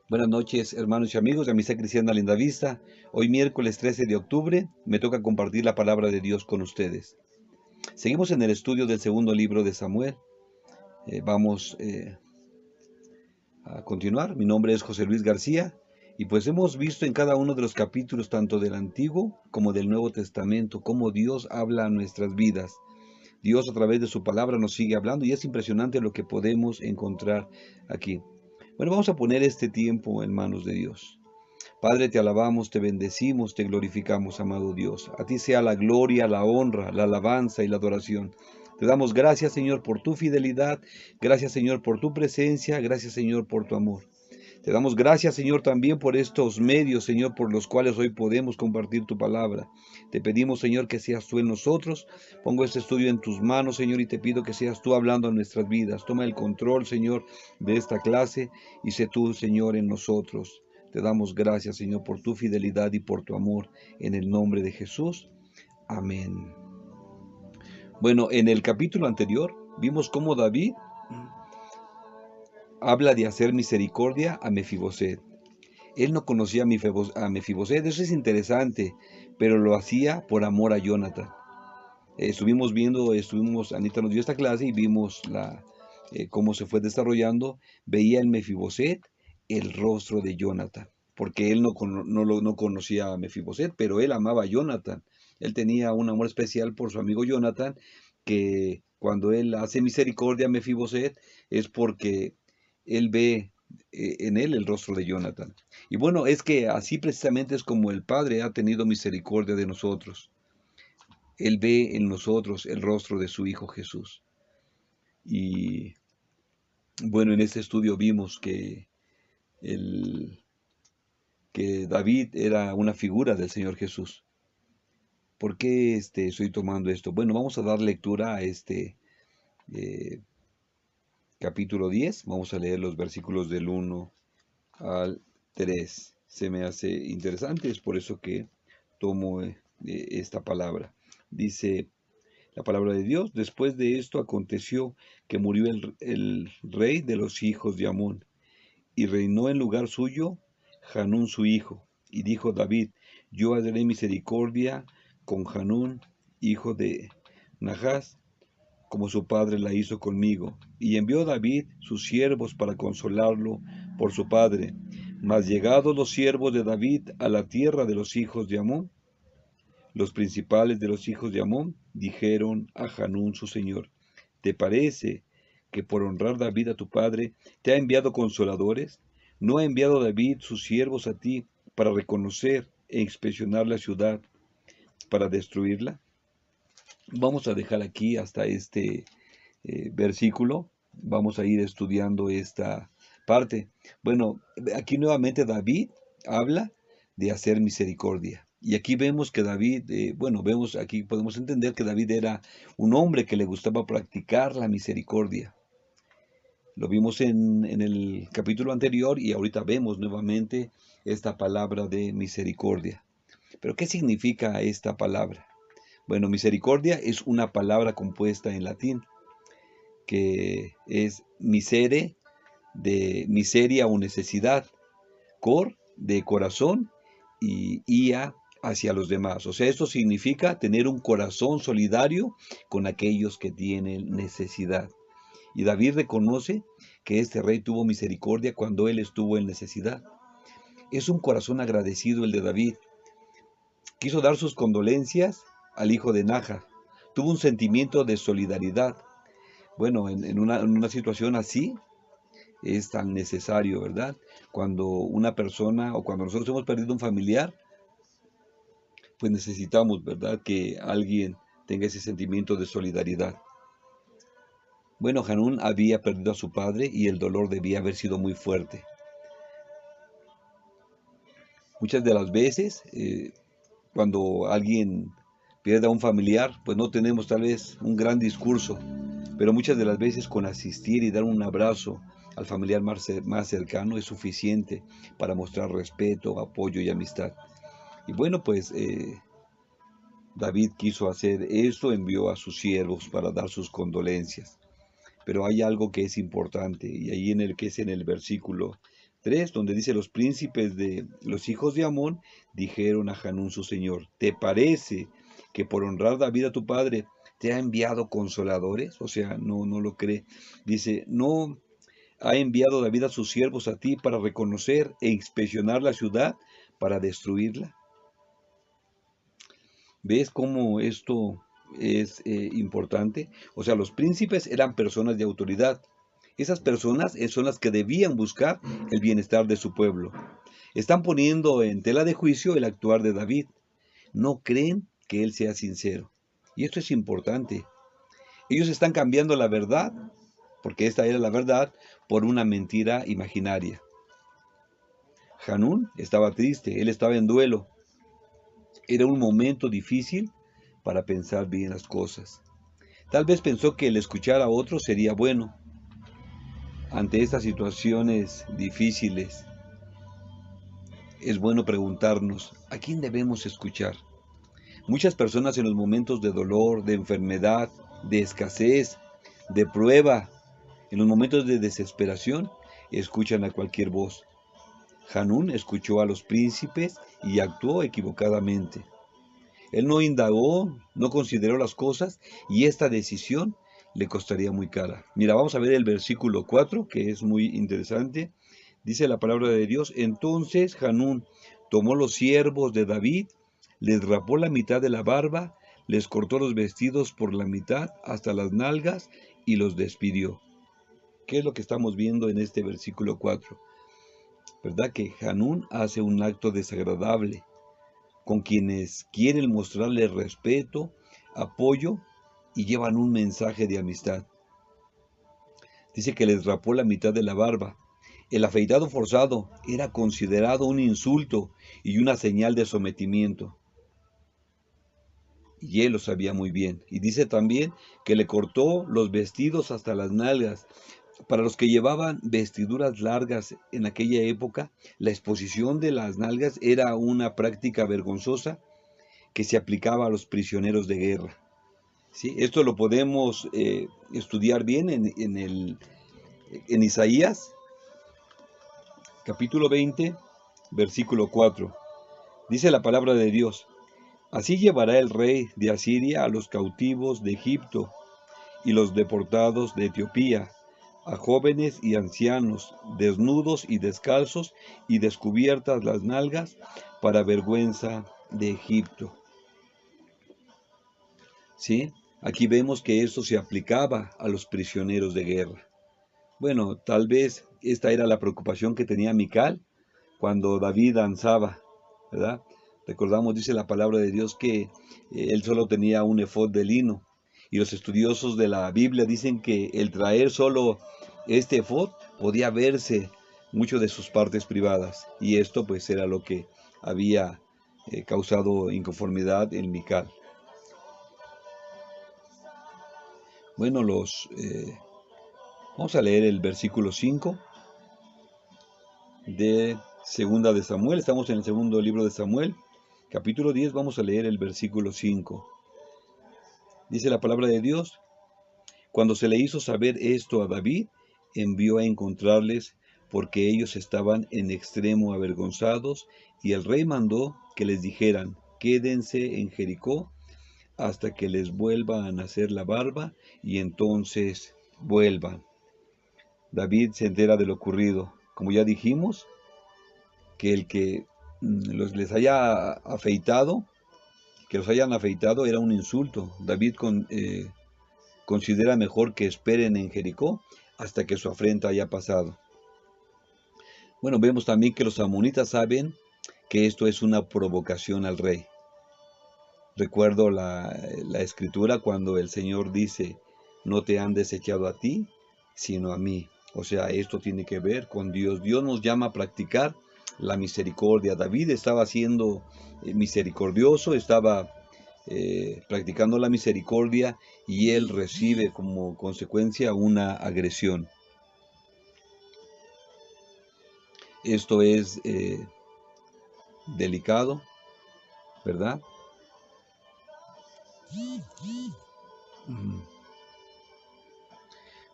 Buenas noches, hermanos y amigos de Amistad Cristiana Linda Vista. Hoy miércoles 13 de octubre me toca compartir la palabra de Dios con ustedes. Seguimos en el estudio del segundo libro de Samuel. Vamos a continuar. Mi nombre es José Luis García y pues hemos visto en cada uno de los capítulos, tanto del Antiguo como del Nuevo Testamento, cómo Dios habla a nuestras vidas. Dios a través de su palabra nos sigue hablando y es impresionante lo que podemos encontrar aquí. Bueno, vamos a poner este tiempo en manos de Dios. Padre, te alabamos, te bendecimos, te glorificamos, amado Dios. A ti sea la gloria, la honra, la alabanza y la adoración. Te damos gracias, Señor, por tu fidelidad. Gracias, Señor, por tu presencia. Gracias, Señor, por tu amor. Te damos gracias, Señor, también por estos medios, Señor, por los cuales hoy podemos compartir tu palabra. Te pedimos, Señor, que seas tú en nosotros. Pongo este estudio en tus manos, Señor, y te pido que seas tú hablando en nuestras vidas. Toma el control, Señor, de esta clase y sé tú, Señor, en nosotros. Te damos gracias, Señor, por tu fidelidad y por tu amor. En el nombre de Jesús. Amén. Bueno, en el capítulo anterior vimos cómo David habla de hacer misericordia a Mefiboset. Él no conocía a Mefiboset, eso es interesante, pero lo hacía por amor a Jonathan. Anita nos dio esta clase y vimos cómo se fue desarrollando. Veía en Mefiboset el rostro de Jonathan, porque él no conocía a Mefiboset, pero él amaba a Jonathan. Él tenía un amor especial por su amigo Jonathan, que cuando él hace misericordia a Mefiboset es porque él ve en él el rostro de Jonathan. Y bueno, es que así precisamente es como el Padre ha tenido misericordia de nosotros. Él ve en nosotros el rostro de su Hijo Jesús. Y bueno, en este estudio vimos que David era una figura del Señor Jesús. ¿Por qué estoy tomando esto? Bueno, vamos a dar lectura a este eh, capítulo 10. Vamos a leer los versículos del 1 al 3. Se me hace interesante, es por eso que tomo esta palabra. Dice la palabra de Dios: después de esto aconteció que murió el rey de los hijos de Amón, y reinó en lugar suyo Hanún su hijo. Y dijo David: yo haré misericordia con Hanún, hijo de Nahas, como su padre la hizo conmigo. Y envió David sus siervos para consolarlo por su padre. Mas llegados los siervos de David a la tierra de los hijos de Amón, los principales de los hijos de Amón dijeron a Hanún su señor: ¿te parece que por honrar David a tu padre te ha enviado consoladores? ¿No ha enviado David sus siervos a ti para reconocer e inspeccionar la ciudad, para destruirla? Vamos a dejar aquí hasta este versículo. Vamos a ir estudiando esta parte. Bueno, aquí nuevamente David habla de hacer misericordia. Y aquí vemos que David, aquí podemos entender que David era un hombre que le gustaba practicar la misericordia. Lo vimos en el capítulo anterior y ahorita vemos nuevamente esta palabra de misericordia. Pero ¿qué significa esta palabra? Bueno, misericordia es una palabra compuesta en latín que es misere, de miseria o necesidad, cor, de corazón, y ia, hacia los demás. O sea, esto significa tener un corazón solidario con aquellos que tienen necesidad. Y David reconoce que este rey tuvo misericordia cuando él estuvo en necesidad. Es un corazón agradecido el de David. Quiso dar sus condolencias al hijo de Naja. Tuvo un sentimiento de solidaridad. Bueno, en una situación así, es tan necesario, ¿verdad? Cuando una persona o cuando nosotros hemos perdido un familiar, pues necesitamos, ¿verdad?, que alguien tenga ese sentimiento de solidaridad. Bueno, Hanún había perdido a su padre y el dolor debía haber sido muy fuerte. Muchas de las veces, cuando alguien pierde a un familiar, pues no tenemos tal vez un gran discurso, pero muchas de las veces con asistir y dar un abrazo al familiar más cercano es suficiente para mostrar respeto, apoyo y amistad. Y bueno, pues David quiso hacer esto, envió a sus siervos para dar sus condolencias. Pero hay algo que es importante, y ahí en el que es en el versículo 3, donde dice: los príncipes de los hijos de Amón dijeron a Hanún su señor: ¿te parece que por honrar David a tu padre te ha enviado consoladores? O sea, no lo cree. Dice: ¿no ha enviado David a sus siervos a ti para reconocer e inspeccionar la ciudad, para destruirla? ¿Ves cómo esto es importante? O sea, los príncipes eran personas de autoridad. Esas personas son las que debían buscar el bienestar de su pueblo. Están poniendo en tela de juicio el actuar de David. No creen que él sea sincero. Y esto es importante. Ellos están cambiando la verdad, porque esta era la verdad, por una mentira imaginaria. Hanún estaba triste, él estaba en duelo. Era un momento difícil para pensar bien las cosas. Tal vez pensó que el escuchar a otros sería bueno. Ante estas situaciones difíciles, es bueno preguntarnos, ¿a quién debemos escuchar? Muchas personas en los momentos de dolor, de enfermedad, de escasez, de prueba, en los momentos de desesperación, escuchan a cualquier voz. Hanún escuchó a los príncipes y actuó equivocadamente. Él no indagó, no consideró las cosas, y esta decisión le costaría muy cara. Mira, vamos a ver el versículo 4, que es muy interesante. Dice la palabra de Dios: entonces Hanún tomó los siervos de David, les rapó la mitad de la barba, les cortó los vestidos por la mitad hasta las nalgas y los despidió. ¿Qué es lo que estamos viendo en este versículo 4? ¿Verdad que Hanún hace un acto desagradable con quienes quieren mostrarle respeto, apoyo y llevan un mensaje de amistad? Dice que les rapó la mitad de la barba. El afeitado forzado era considerado un insulto y una señal de sometimiento. Y él lo sabía muy bien. Y dice también que le cortó los vestidos hasta las nalgas. Para los que llevaban vestiduras largas en aquella época, la exposición de las nalgas era una práctica vergonzosa que se aplicaba a los prisioneros de guerra. ¿Sí? Esto lo podemos estudiar bien en Isaías, capítulo 20, versículo 4. Dice la palabra de Dios: así llevará el rey de Asiria a los cautivos de Egipto y los deportados de Etiopía, a jóvenes y ancianos, desnudos y descalzos y descubiertas las nalgas, para vergüenza de Egipto. ¿Sí? Aquí vemos que esto se aplicaba a los prisioneros de guerra. Bueno, tal vez esta era la preocupación que tenía Mical cuando David danzaba, ¿verdad? Recordamos, dice la palabra de Dios, que él solo tenía un efod de lino. Y los estudiosos de la Biblia dicen que el traer solo este efod podía verse mucho de sus partes privadas. Y esto pues era lo que había causado inconformidad en Mical. Bueno, vamos a leer el versículo 5 de Segunda de Samuel. Estamos en el segundo libro de Samuel, capítulo 10. Vamos a leer el versículo 5. Dice la palabra de Dios: cuando se le hizo saber esto a David, envió a encontrarles, porque ellos estaban en extremo avergonzados, y el rey mandó que les dijeran: quédense en Jericó hasta que les vuelva a nacer la barba, y entonces vuelvan. David se entera de lo ocurrido. Como ya dijimos, que el que les haya afeitado, que los hayan afeitado, era un insulto. David considera mejor que esperen en Jericó hasta que su afrenta haya pasado. Bueno, vemos también que los amonitas saben que esto es una provocación al rey. Recuerdo la escritura cuando el Señor dice: no te han desechado a ti, sino a mí. O sea, esto tiene que ver con Dios. Dios nos llama a practicar la misericordia. David estaba siendo misericordioso, estaba practicando la misericordia, y él recibe como consecuencia una agresión. Esto es delicado, ¿verdad?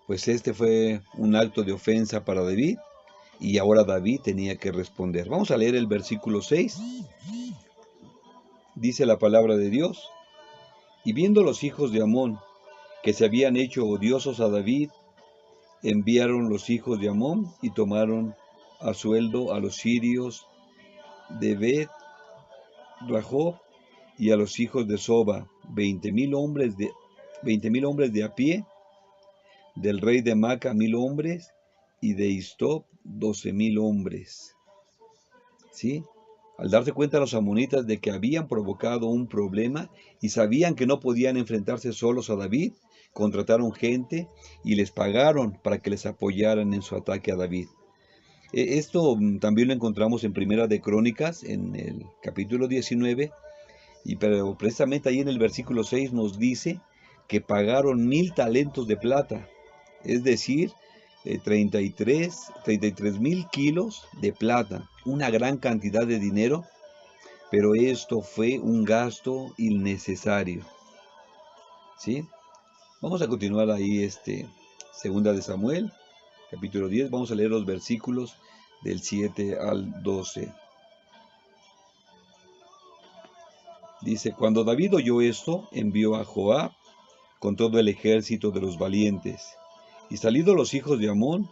Pues este fue un acto de ofensa para David, y ahora David tenía que responder. Vamos a leer el versículo 6. Dice la palabra de Dios: y viendo los hijos de Amón que se habían hecho odiosos a David, enviaron los hijos de Amón y tomaron a sueldo a los sirios de Bet-Rahob y a los hijos de Soba, 20,000 hombres de a pie, del rey de Maca 1,000 hombres, y de Istop 12,000 hombres. ¿Sí? Al darse cuenta los amonitas de que habían provocado un problema y sabían que no podían enfrentarse solos a David, contrataron gente y les pagaron para que les apoyaran en su ataque a David. Esto también lo encontramos en Primera de Crónicas, en el capítulo 19, pero precisamente ahí en el versículo 6 nos dice que pagaron 1,000 talentos de plata, es decir, 33,000 kilos de plata, una gran cantidad de dinero, pero esto fue un gasto innecesario. ¿Sí? Vamos a continuar ahí, Segunda de Samuel, capítulo 10, vamos a leer los versículos del 7 al 12. Dice: cuando David oyó esto, envió a Joab con todo el ejército de los valientes. Y salidos los hijos de Amón,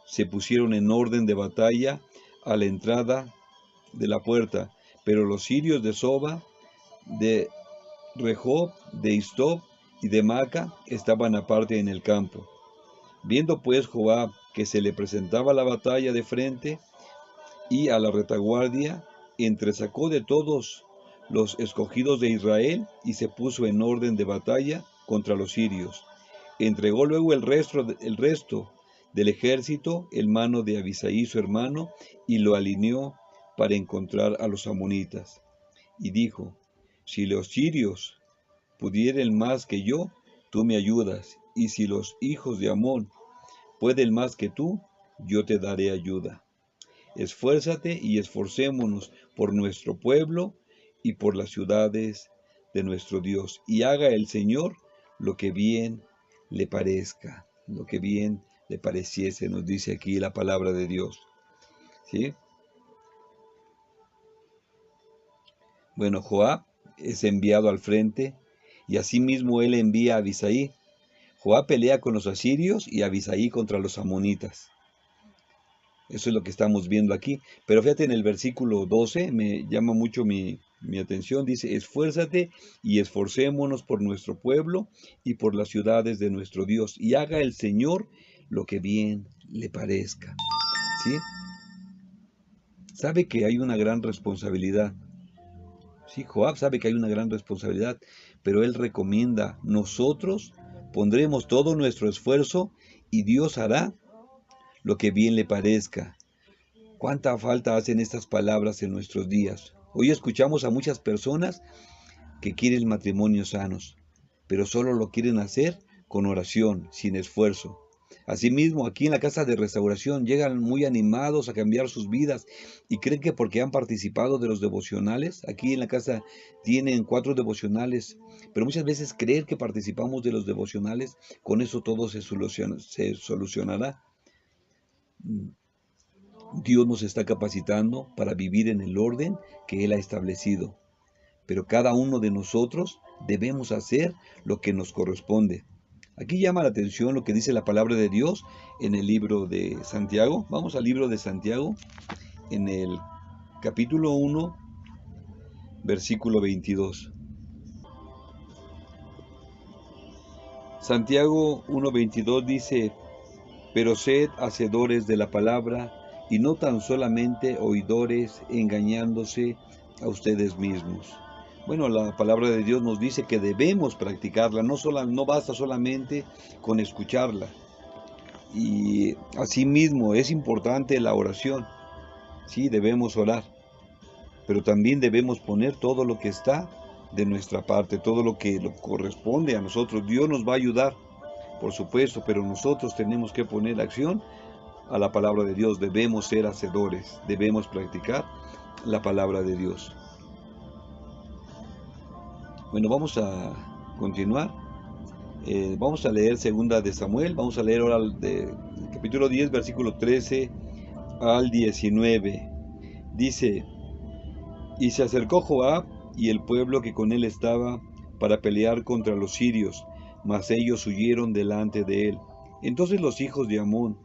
se pusieron en orden de batalla a la entrada de la puerta, pero los sirios de Soba, de Rehob, de Istop y de Maca estaban aparte en el campo. Viendo pues Joab que se le presentaba la batalla de frente y a la retaguardia, entresacó de todos los escogidos de Israel y se puso en orden de batalla contra los sirios. Entregó luego el resto del ejército en mano de Abisai su hermano y lo alineó para encontrar a los amonitas. Y dijo: si los sirios pudieren más que yo, tú me ayudas, y si los hijos de Amón pueden más que tú, yo te daré ayuda. Esfuérzate y esforcémonos por nuestro pueblo y por las ciudades de nuestro Dios, y haga el Señor lo que bien le parezca, lo que bien le pareciese, nos dice aquí la palabra de Dios. ¿Sí? Bueno, Joab es enviado al frente, y asimismo él envía a Abisai. Joab pelea con los asirios y Abisai contra los amonitas. Eso es lo que estamos viendo aquí. Pero fíjate, en el versículo 12 me llama mucho mi atención. Dice: esfuérzate y esforcémonos por nuestro pueblo y por las ciudades de nuestro Dios, y haga el Señor lo que bien le parezca. ¿Sí? Sabe que hay una gran responsabilidad. Sí, Joab sabe que hay una gran responsabilidad, pero él recomienda: nosotros pondremos todo nuestro esfuerzo y Dios hará lo que bien le parezca. ¿Cuánta falta hacen estas palabras en nuestros días? Hoy escuchamos a muchas personas que quieren matrimonios sanos, pero solo lo quieren hacer con oración, sin esfuerzo. Asimismo, aquí en la casa de restauración llegan muy animados a cambiar sus vidas y creen que porque han participado de los devocionales, aquí en la casa tienen 4 devocionales, pero muchas veces creer que participamos de los devocionales, con eso todo se solucionará. Dios nos está capacitando para vivir en el orden que Él ha establecido, pero cada uno de nosotros debemos hacer lo que nos corresponde. Aquí llama la atención lo que dice la palabra de Dios en el libro de Santiago. Vamos al libro de Santiago, en el capítulo 1, versículo 22. Santiago 1:22 dice: pero sed hacedores de la palabra, y no tan solamente oidores, engañándose a ustedes mismos. Bueno, la palabra de Dios nos dice que debemos practicarla, no basta solamente con escucharla. Y asimismo es importante la oración. Sí, debemos orar, pero también debemos poner todo lo que está de nuestra parte, todo lo que corresponde a nosotros. Dios nos va a ayudar, por supuesto, pero nosotros tenemos que poner acción a la palabra de Dios. Debemos ser hacedores, debemos practicar la palabra de Dios. Bueno, vamos a continuar. Vamos a leer segunda de Samuel. Vamos a leer ahora capítulo 10, versículo 13 al 19. Dice: y se acercó Joab y el pueblo que con él estaba para pelear contra los sirios, mas ellos huyeron delante de él. Entonces los hijos de Amón,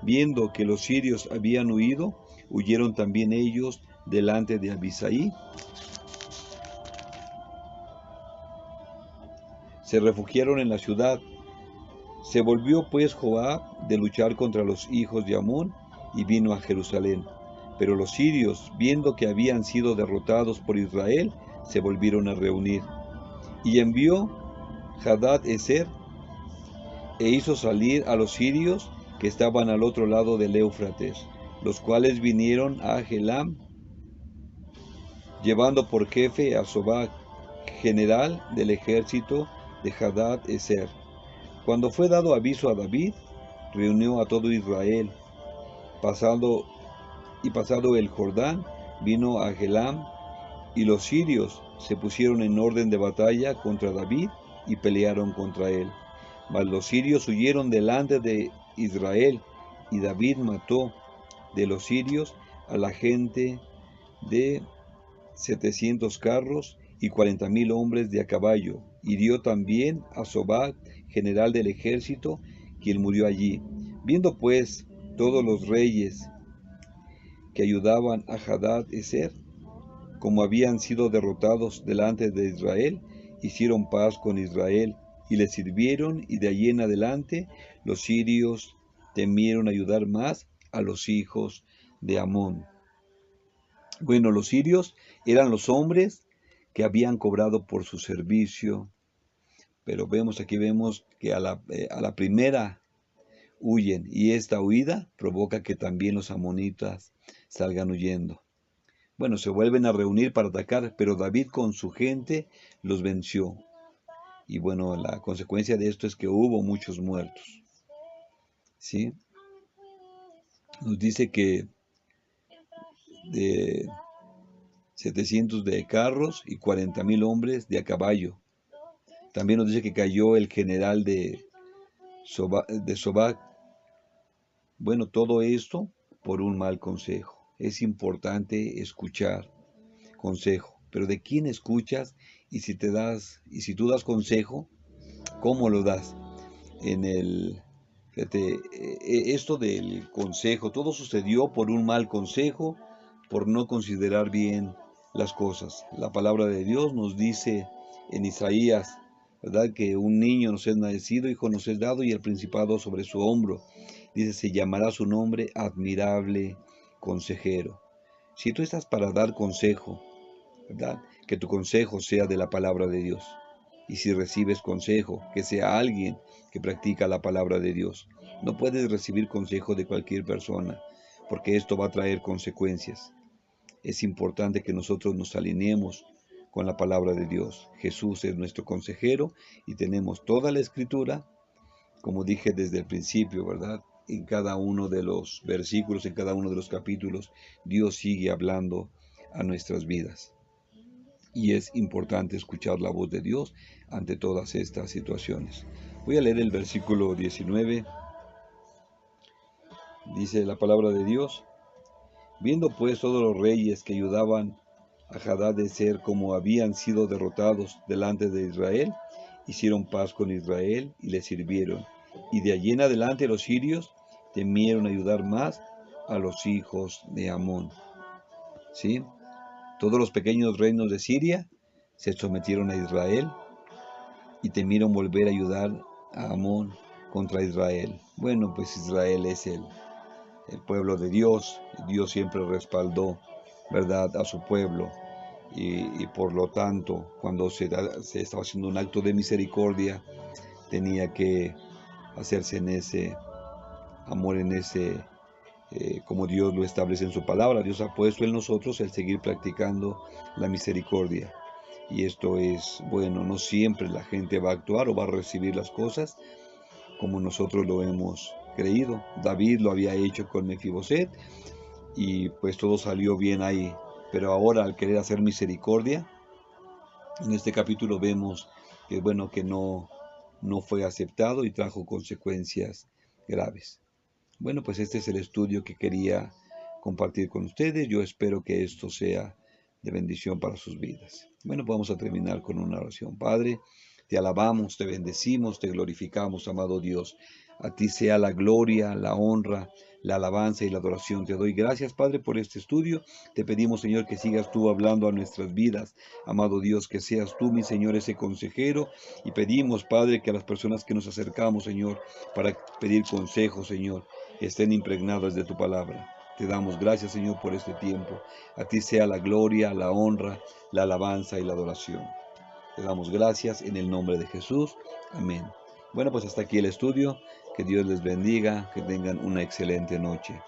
viendo que los sirios habían huido, huyeron también ellos delante de Abisai. Se refugiaron en la ciudad. Se volvió pues Joab de luchar contra los hijos de Amón y vino a Jerusalén. Pero los sirios, viendo que habían sido derrotados por Israel, se volvieron a reunir. Y envió Hadad-ezer e hizo salir a los sirios que estaban al otro lado del Éufrates, los cuales vinieron a Helam, llevando por jefe a Sobac, general del ejército de Hadad-ezer. Cuando fue dado aviso a David, reunió a todo Israel. Pasado el Jordán, vino a Helam, y los sirios se pusieron en orden de batalla contra David y pelearon contra él. Mas los sirios huyeron delante de Israel, y David mató de los sirios a la gente de 700 carros y 40,000 hombres de a caballo. Hirió también a Sobac, general del ejército, quien murió allí. Viendo pues todos los reyes que ayudaban a Hadad-ezer, como habían sido derrotados delante de Israel, hicieron paz con Israel y le sirvieron, y de allí en adelante los sirios temieron ayudar más a los hijos de Amón. Bueno, los sirios eran los hombres que habían cobrado por su servicio, pero aquí vemos que a la primera huyen, y esta huida provoca que también los amonitas salgan huyendo. Bueno, se vuelven a reunir para atacar, pero David con su gente los venció. Y bueno, la consecuencia de esto es que hubo muchos muertos. ¿Sí? Nos dice que de 700 de carros y 40,000 hombres de a caballo. También nos dice que cayó el general de Sobac. Bueno, todo esto por un mal consejo. Es importante escuchar consejo, pero ¿de quién escuchas? Y si tú das consejo, ¿cómo lo das? Fíjate, esto del consejo, todo sucedió por un mal consejo, por no considerar bien las cosas. La palabra de Dios nos dice en Isaías, ¿verdad?, que un niño nos es nacido, hijo nos es dado, y el principado sobre su hombro. Dice: se llamará su nombre admirable consejero. Si tú estás para dar consejo, ¿verdad?, que tu consejo sea de la palabra de Dios. Y si recibes consejo, que sea alguien que practica la palabra de Dios. No puedes recibir consejo de cualquier persona, porque esto va a traer consecuencias. Es importante que nosotros nos alineemos con la palabra de Dios. Jesús es nuestro consejero y tenemos toda la escritura, como dije desde el principio, ¿verdad? En cada uno de los versículos, en cada uno de los capítulos, Dios sigue hablando a nuestras vidas. Y es importante escuchar la voz de Dios ante todas estas situaciones. Voy a leer el versículo 19. Dice la palabra de Dios: viendo pues todos los reyes que ayudaban a Hadad-ezer como habían sido derrotados delante de Israel, hicieron paz con Israel y le sirvieron. Y de allí en adelante los sirios temieron ayudar más a los hijos de Amón. ¿Sí? Todos los pequeños reinos de Siria se sometieron a Israel y temieron volver a ayudar a Amón contra Israel. Bueno, pues Israel es el pueblo de Dios. Dios siempre respaldó, ¿verdad?, a su pueblo. Y por lo tanto, cuando se estaba haciendo un acto de misericordia, tenía que hacerse en ese amor, como Dios lo establece en su palabra. Dios ha puesto en nosotros el seguir practicando la misericordia. Y esto es bueno. No siempre la gente va a actuar o va a recibir las cosas como nosotros lo hemos creído. David lo había hecho con Mefiboset y pues todo salió bien ahí. Pero ahora, al querer hacer misericordia, en este capítulo vemos que bueno, que no fue aceptado y trajo consecuencias graves. Bueno, pues este es el estudio que quería compartir con ustedes. Yo espero que esto sea de bendición para sus vidas. Bueno, vamos a terminar con una oración. Padre, te alabamos, te bendecimos, te glorificamos, amado Dios. A ti sea la gloria, la honra, la alabanza y la adoración. Te doy gracias, Padre, por este estudio. Te pedimos, Señor, que sigas tú hablando a nuestras vidas. Amado Dios, que seas tú, mi Señor, ese consejero. Y pedimos, Padre, que a las personas que nos acercamos, Señor, para pedir consejo, Señor, estén impregnadas de tu palabra. Te damos gracias, Señor, por este tiempo. A ti sea la gloria, la honra, la alabanza y la adoración. Te damos gracias en el nombre de Jesús. Amén. Bueno, pues hasta aquí el estudio. Que Dios les bendiga, que tengan una excelente noche.